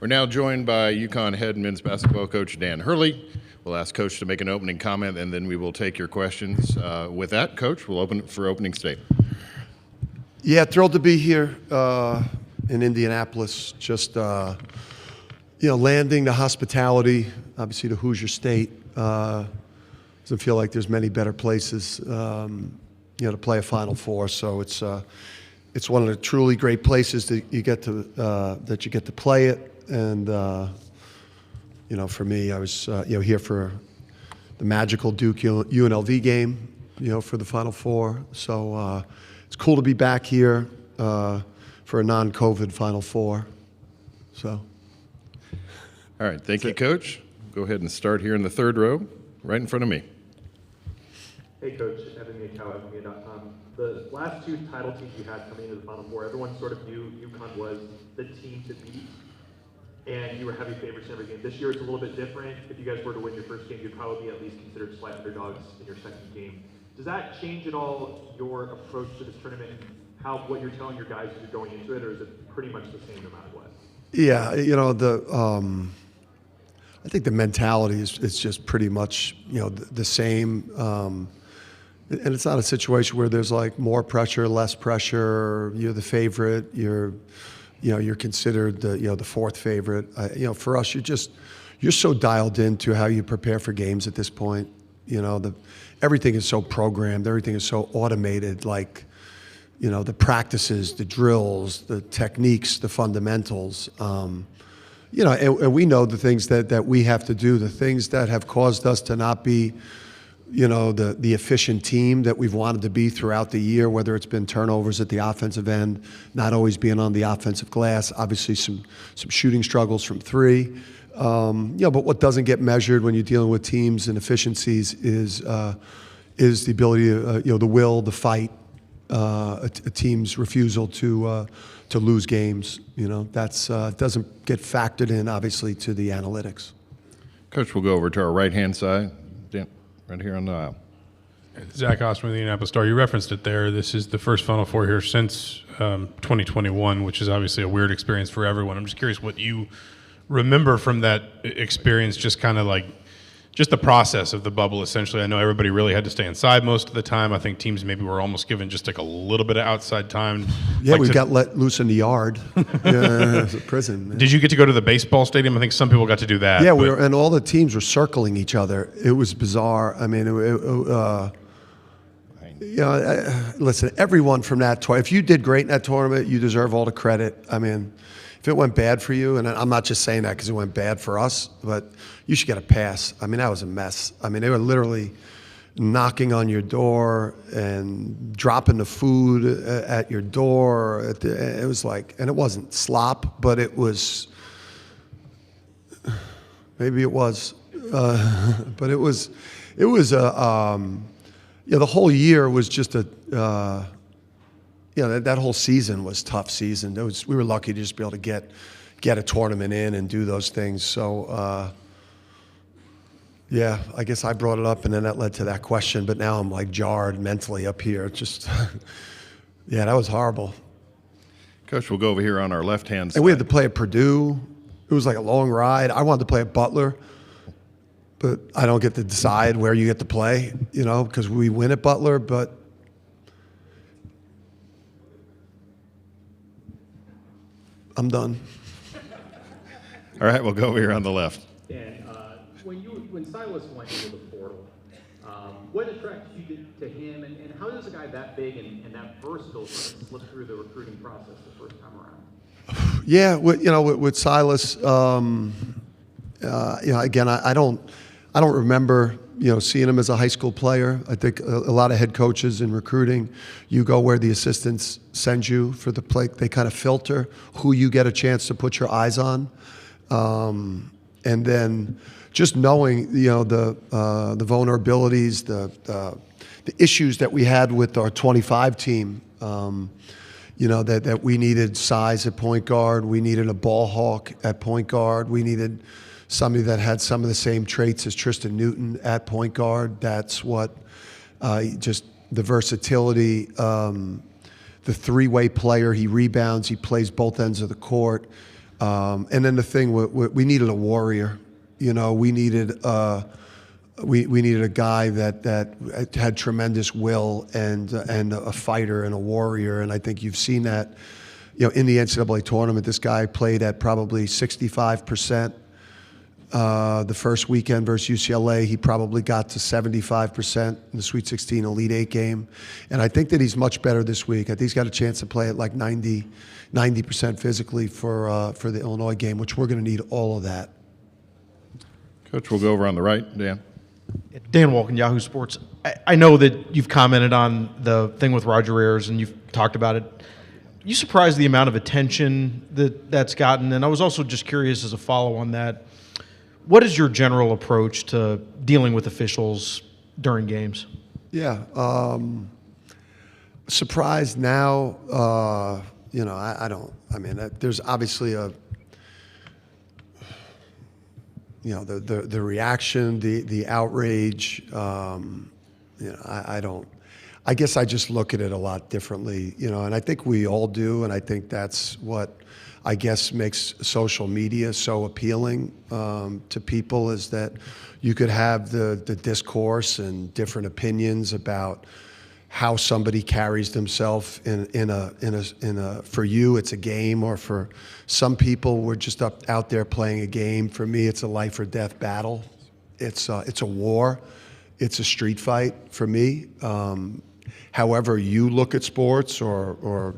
We're now joined by UConn head men's basketball coach Dan Hurley. We'll ask Coach to make an opening comment, and then we will take your questions. With that, Coach, we'll open it for opening statement. Yeah, thrilled to be here in Indianapolis. Just landing the hospitality, obviously the Hoosier State. Doesn't feel like there's many better places, to play a Final Four. So it's one of the truly great places that you get to play it. And for me, I was here for the magical Duke UNLV game, for the Final Four. So it's cool to be back here for a non-COVID Final Four. So. All right, thank you, Coach. Go ahead and start here in the third row, right in front of me. Hey, Coach. Evan Miakow, evanmedia.com. The last two title teams you had coming into the Final Four, everyone sort of knew UConn was the team to beat, and you were heavy favorites in every game. This year it's a little bit different. If you guys were to win your first game, you'd probably be at least considered slight underdogs in your second game. Does that change at all your approach to this tournament and what you're telling your guys as you're going into it, or is it pretty much the same no matter what? Yeah, I think the mentality is just pretty much the same, and it's not a situation where there's like more pressure, less pressure. You're the favorite. You're considered the fourth favorite. For us, you're so dialed into how you prepare for games at this point. Everything is so programmed. Everything is so automated. Like, the practices, the drills, the techniques, the fundamentals. And we know the things that we have to do, the things that have caused us to not be, the efficient team that we've wanted to be throughout the year, whether it's been turnovers at the offensive end, not always being on the offensive glass, obviously some shooting struggles from three. But what doesn't get measured when you're dealing with teams and efficiencies is the ability, the will, the fight, a team's refusal to lose games. That's doesn't get factored in, obviously, to the analytics. Coach, we'll go over to our right-hand side, Dan, right here on the aisle. Zach Osman of the Indianapolis Star. You referenced it there. This is the first Final Four here since 2021, which is obviously a weird experience for everyone. I'm just curious what you remember from that experience, just kind of like just the process of the bubble, essentially. I know everybody really had to stay inside most of the time. I think teams maybe were almost given just like a little bit of outside time. Yeah, we got let loose in the yard. Yeah, it's a prison. Man. Did you get to go to the baseball stadium? I think some people got to do that. Yeah, and all the teams were circling each other. It was bizarre. I mean, listen, everyone from that tournament, if you did great in that tournament, you deserve all the credit. I mean, if it went bad for you, and I'm not just saying that because it went bad for us, but you should get a pass. I mean, that was a mess. I mean, they were literally knocking on your door and dropping the food at your door. It was like, and it wasn't slop, but it was, maybe it was, but it was the whole year was just that whole season was a tough season. We were lucky to just be able to get a tournament in and do those things. So, I guess I brought it up, and then that led to that question. But now I'm like jarred mentally up here. Just, that was horrible. Coach, we'll go over here on our left-hand side. And we had to play at Purdue. It was like a long ride. I wanted to play at Butler, but I don't get to decide where you get to play, because we win at Butler, but I'm done. All right, we'll go over here on the left. Dan, when Silas went into the portal, what attracted you to him, and how does a guy that big and that versatile sort of slip through the recruiting process the first time around? Yeah, with Silas, again, I don't remember seeing him as a high school player. I think a lot of head coaches in recruiting, you go where the assistants send you for the play. They kind of filter who you get a chance to put your eyes on, and then just knowing the vulnerabilities, the issues that we had with our 25 team. That we needed size at point guard, we needed a ball hawk at point guard, we needed somebody that had some of the same traits as Tristan Newton at point guard. That's what just the versatility, the three-way player. He rebounds, he plays both ends of the court. And then the thing, we needed a warrior. You know, we needed we needed a guy that had tremendous will and a fighter and a warrior. And I think you've seen that, you know, in the NCAA tournament. This guy played at probably 65%. The first weekend versus UCLA, he probably got to 75% in the Sweet 16 Elite Eight game. And I think that he's much better this week. I think he's got a chance to play at like 90% physically for the Illinois game, which we're going to need all of that. Coach, we'll go over on the right. Dan. Dan Walken, Yahoo Sports. I know that you've commented on the thing with Roger Ayers and you've talked about it. You surprised the amount of attention that's gotten, and I was also just curious as a follow on that. What is your general approach to dealing with officials during games? Yeah, surprised now. You know, I don't. I mean, there's obviously a. You know, the reaction, the outrage. You know, I don't. I guess I just look at it a lot differently. You know, and I think we all do, and I think that's what I guess makes social media so appealing to people, is that you could have the discourse and different opinions about how somebody carries themselves in a for you it's a game, or for some people we're just out there playing a game. For me, it's a life or death battle. It's a war. It's a street fight for me. However you look at sports, or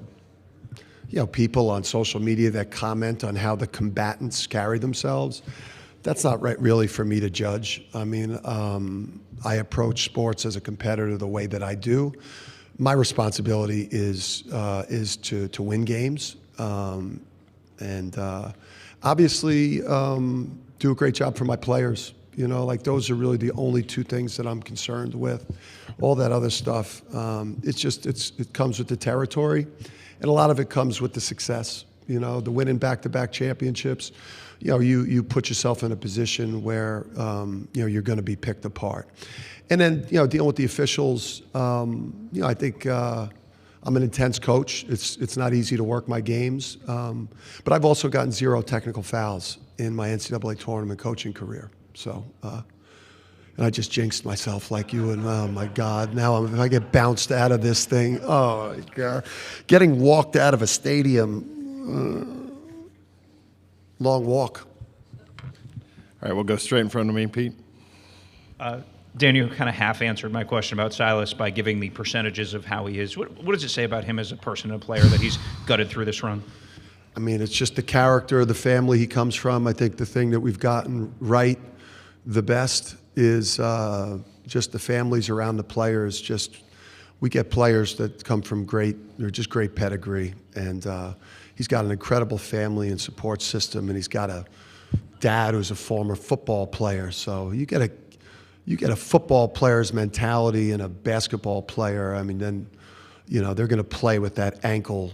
you know, people on social media that comment on how the combatants carry themselves, that's not really for me to judge. I mean, I approach sports as a competitor the way that I do. My responsibility is to win games, and obviously do a great job for my players. You know, like those are really the only two things that I'm concerned with. All that other stuff, it comes with the territory. And a lot of it comes with the success, you know, the winning back-to-back championships. You know, you put yourself in a position where, you know, you're going to be picked apart. And then, you know, dealing with the officials, you know, I think I'm an intense coach. It's not easy to work my games. But I've also gotten 0 technical fouls in my NCAA tournament coaching career. So, and I just jinxed myself like you, and oh my God, now if I get bounced out of this thing, oh my God. Getting walked out of a stadium, long walk. All right, we'll go straight in front of me, Pete. Dan, you kind of half answered my question about Silas by giving the percentages of how he is. What does it say about him as a person and a player that he's gutted through this run? I mean, it's just the character of the family he comes from. I think the thing that we've gotten right the best is just the families around the players. Just we get players that come from great pedigree, and he's got an incredible family and support system, and he's got a dad who's a former football player. So you get a football player's mentality and a basketball player. I mean, then you know they're going to play with that ankle.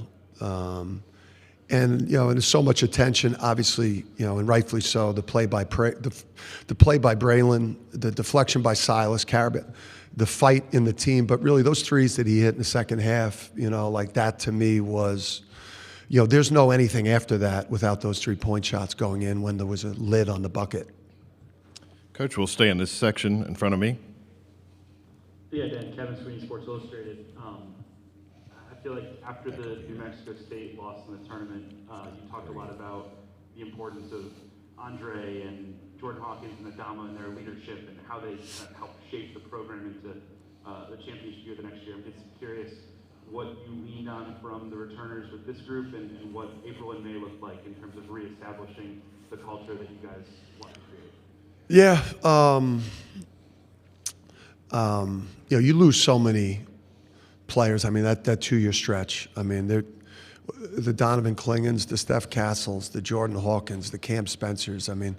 And you know, and there's so much attention, obviously, you know, and rightfully so. The play by Braylon, the deflection by Silas, the fight in the team, but really those threes that he hit in the second half, you know, like that to me was, you know, there's no anything after that without those 3-point shots going in when there was a lid on the bucket. Coach, we'll stay in this section in front of me. Yeah, Dan, Kevin Sweeney, Sports Illustrated. I feel like after the New Mexico State loss in the tournament, you talked a lot about the importance of Andre and Jordan Hawkins and Adama and their leadership and how they helped shape the program into the championship year the next year. I'm just curious what you leaned on from the returners with this group and what April and May looked like in terms of reestablishing the culture that you guys want to create. Yeah, you know, you lose so many players. I mean, that 2-year stretch. I mean, the Donovan Klingons, the Steph Castles, the Jordan Hawkins, the Cam Spencers. I mean,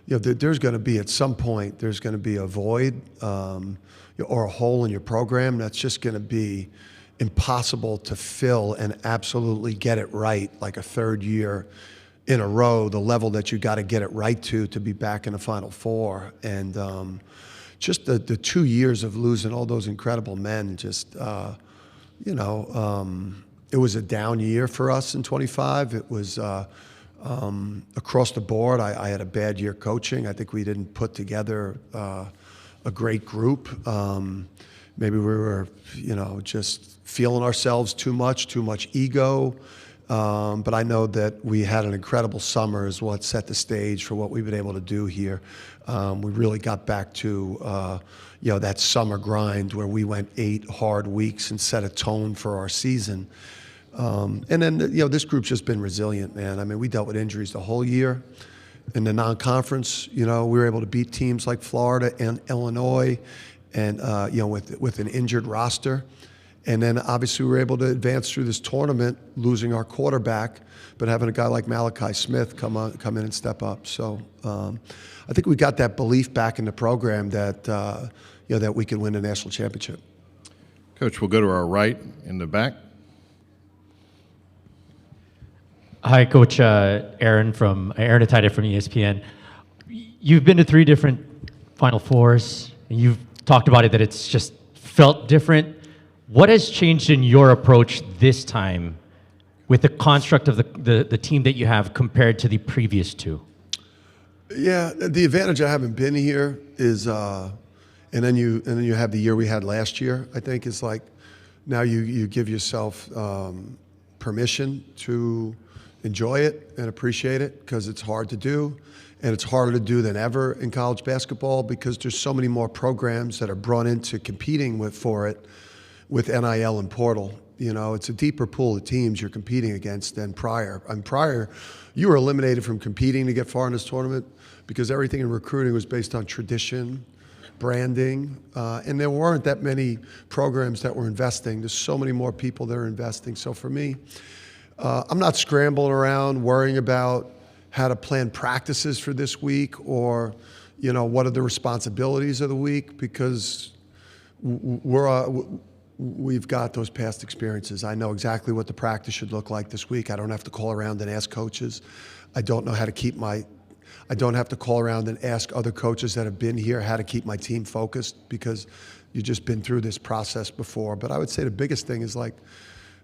you know, there's going to be at some point there's going to be a void or a hole in your program that's just going to be impossible to fill and absolutely get it right, like a third year in a row, the level that you got to get it right to be back in the Final Four. And just the 2 years of losing all those incredible men, just, you know, it was a down year for us in 25. It was Across the board, I had a bad year coaching. I think we didn't put together a great group. Maybe we were, just feeling ourselves too much ego. But I know that we had an incredible summer is what set the stage for what we've been able to do here. We really got back to, that summer grind where we went 8 hard weeks and set a tone for our season. And then, this group's just been resilient, man. I mean, we dealt with injuries the whole year. In the non-conference, we were able to beat teams like Florida and Illinois and, with an injured roster. And then obviously we were able to advance through this tournament, losing our quarterback, but having a guy like Malachi Smith come in and step up. So I think we got that belief back in the program that, that we could win a national championship. Coach, we'll go to our right in the back. Hi, Coach. Aaron Atida from ESPN. You've been to 3 different Final Fours, and you've talked about it that it's just felt different. What has changed in your approach this time with the construct of the team that you have compared to the previous 2? Yeah, the advantage of having been here is, and then you have the year we had last year. I think is like now you give yourself permission to enjoy it and appreciate it because it's hard to do, and it's harder to do than ever in college basketball because there's so many more programs that are brought into competing for it. With NIL and portal, it's a deeper pool of teams you're competing against than prior. And prior, you were eliminated from competing to get far in this tournament because everything in recruiting was based on tradition, branding, and there weren't that many programs that were investing. There's so many more people that are investing. So for me, I'm not scrambling around worrying about how to plan practices for this week or, what are the responsibilities of the week because we've got those past experiences. I know exactly what the practice should look like this week. I don't have to call around and ask coaches. I don't have to call around and ask other coaches that have been here how to keep my team focused because you've just been through this process before. But I would say the biggest thing is like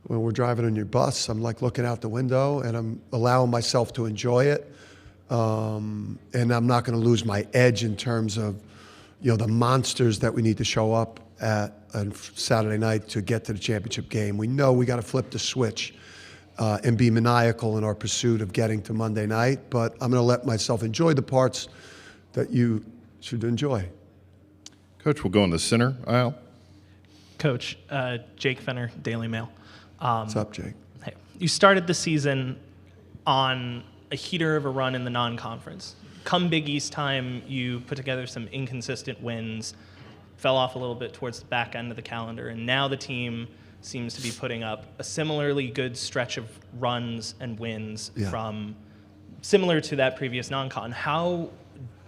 when we're driving on your bus, I'm like looking out the window and I'm allowing myself to enjoy it. And I'm not going to lose my edge in terms of, the monsters that we need to show up at on Saturday night to get to the championship game. We know we got to flip the switch and be maniacal in our pursuit of getting to Monday night, but I'm going to let myself enjoy the parts that you should enjoy. Coach, we'll go in the center aisle. Coach, Jake Fenner, Daily Mail. What's up, Jake? Hey, you started the season on a heater of a run in the non-conference. Come Big East time, you put together some inconsistent wins, fell off a little bit towards the back end of the calendar, and now the team seems to be putting up a similarly good stretch of runs and wins from similar to that previous non-con. How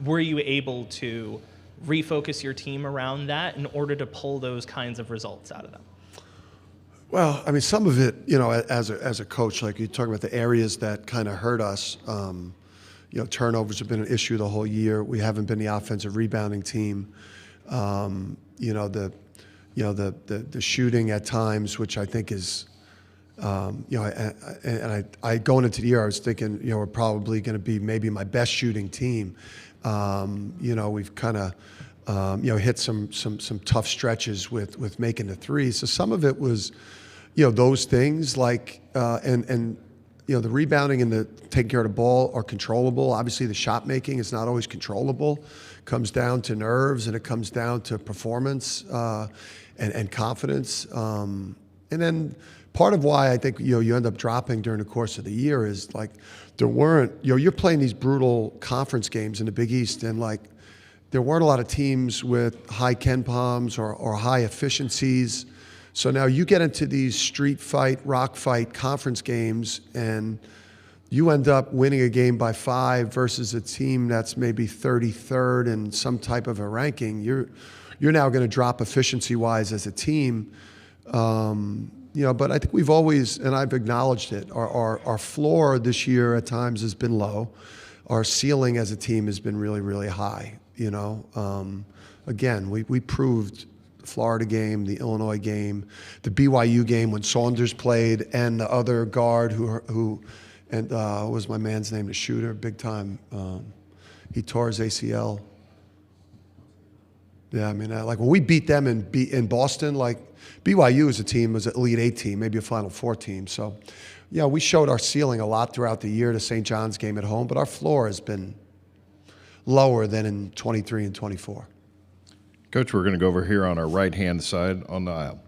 were you able to refocus your team around that in order to pull those kinds of results out of them? Well, I mean, some of it, as a coach, like you talk about the areas that kind of hurt us. Turnovers have been an issue the whole year. We haven't been the offensive rebounding team. The shooting at times, which I think is, I going into the year, I was thinking, we're probably going to be maybe my best shooting team. We've kind of, hit some tough stretches with making the threes. So some of it was, those things like, the rebounding and the taking care of the ball are controllable. Obviously, the shot making is not always controllable. It comes down to nerves and it comes down to performance and confidence. And then part of why I think you end up dropping during the course of the year is like there weren't you're playing these brutal conference games in the Big East and like there weren't a lot of teams with high Ken Palms or high efficiencies. So now you get into these street fight, rock fight conference games, and you end up winning a game by 5 versus a team that's maybe 33rd in some type of a ranking. You're now going to drop efficiency-wise as a team. But I think we've always, and I've acknowledged it, our floor this year at times has been low. Our ceiling as a team has been really, really high. Again, we proved the Florida game, the Illinois game, the BYU game when Saunders played, and the other guard who And what was my man's name? The shooter, big time. He tore his ACL. Yeah, I mean, like when we beat them in Boston, like BYU as a team was an Elite Eight team, maybe a Final Four team. So, yeah, we showed our ceiling a lot throughout the year. The St. John's game at home, but our floor has been lower than in 23 and 24. Coach, we're going to go over here on our right-hand side on the aisle.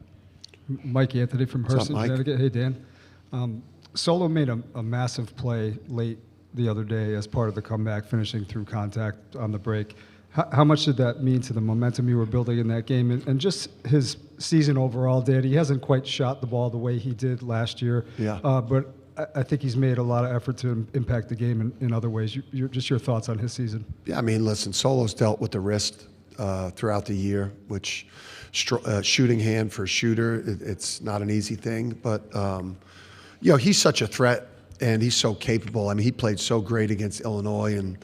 Mike Anthony from What's up, Hurston, Mike? Connecticut. Hey, Dan. Solo made a massive play late the other day as part of the comeback, finishing through contact on the break. How much did that mean to the momentum you were building in that game? And just his season overall, Dan, he hasn't quite shot the ball the way he did last year. Yeah. But I think he's made a lot of effort to impact the game in other ways. Just your thoughts on his season. Yeah, I mean, listen, Solo's dealt with the wrist throughout the year, which shooting hand for a shooter, it's not an easy thing. But, you know, he's such a threat, and he's so capable. I mean, he played so great against Illinois and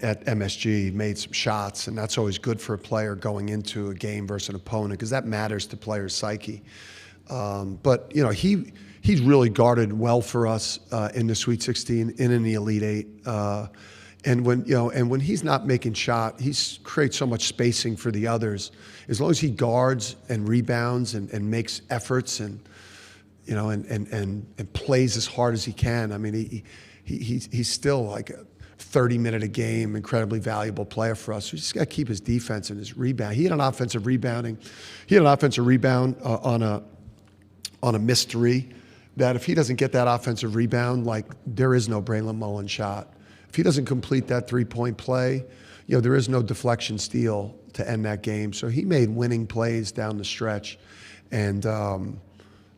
at MSG, made some shots, and that's always good for a player going into a game versus an opponent because that matters to players' psyche. But, you know, he's really guarded well for us in the Sweet 16 and in the Elite Eight. And when he's not making shot, he creates so much spacing for the others. As long as he guards and rebounds and makes efforts and plays as hard as he can. I mean, he's still like a 30-minute a game, incredibly valuable player for us. We just got to keep his defense and his rebound. He had an offensive rebound on a missed three. That if he doesn't get that offensive rebound, like there is no Braylon Mullen shot. If he doesn't complete that three-point play, you know, there is no deflection steal to end that game. So he made winning plays down the stretch, and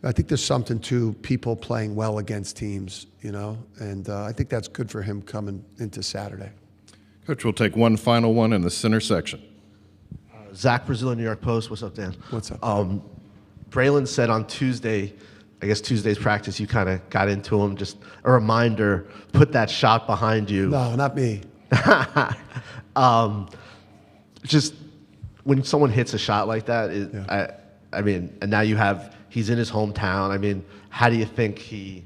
I think there's something to people playing well against teams, you know, and I think that's good for him coming into Saturday. Coach, we'll take one final one in the center section. Zach Brazil, New York Post. What's up, Dan? What's up? Braylon said on Tuesday, I guess Tuesday's practice, you kind of got into him, just a reminder, put that shot behind you. No, not me. Just when someone hits a shot like that, I mean, and now he's in his hometown. I mean, how do you think he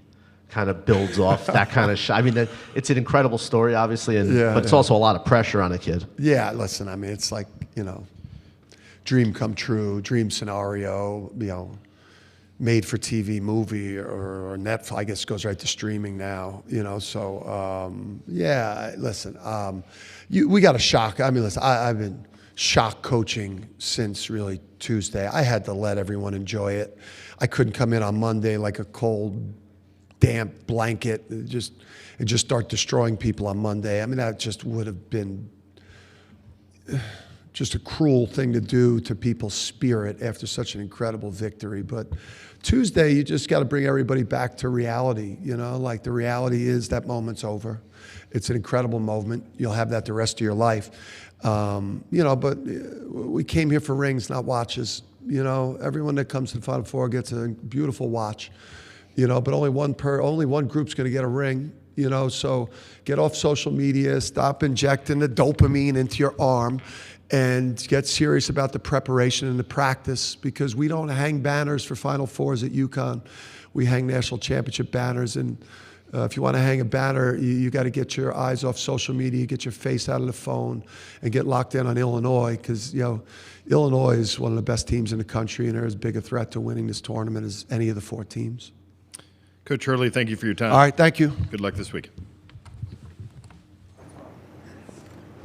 kind of builds off that kind of shot? I mean, it's an incredible story, obviously, but it's also a lot of pressure on a kid. Yeah, listen, I mean, it's like, you know, dream come true, dream scenario, you know, made for TV movie or Netflix, I guess goes right to streaming now, you know, so, yeah, listen, we got a shock. I mean, listen, I've been shock coaching since really Tuesday. I had to let everyone enjoy it. I couldn't come in on Monday like a cold, damp blanket and just start destroying people on Monday. I mean, that just would have been just a cruel thing to do to people's spirit after such an incredible victory. But Tuesday, you just got to bring everybody back to reality. You know, like the reality is that moment's over. It's an incredible moment. You'll have that the rest of your life. You know, but we came here for rings, not watches. You know, everyone that comes to the Final Four gets a beautiful watch. You know, but only one group's going to get a ring. You know, so get off social media, stop injecting the dopamine into your arm, and get serious about the preparation and the practice, because we don't hang banners for Final Fours at UConn. We hang national championship banners, and if you want to hang a banner, you got to get your eyes off social media, get your face out of the phone, and get locked in on Illinois, because, you know, Illinois is one of the best teams in the country, and they're as big a threat to winning this tournament as any of the four teams. Coach Hurley, thank you for your time. All right, thank you. Good luck this weekend.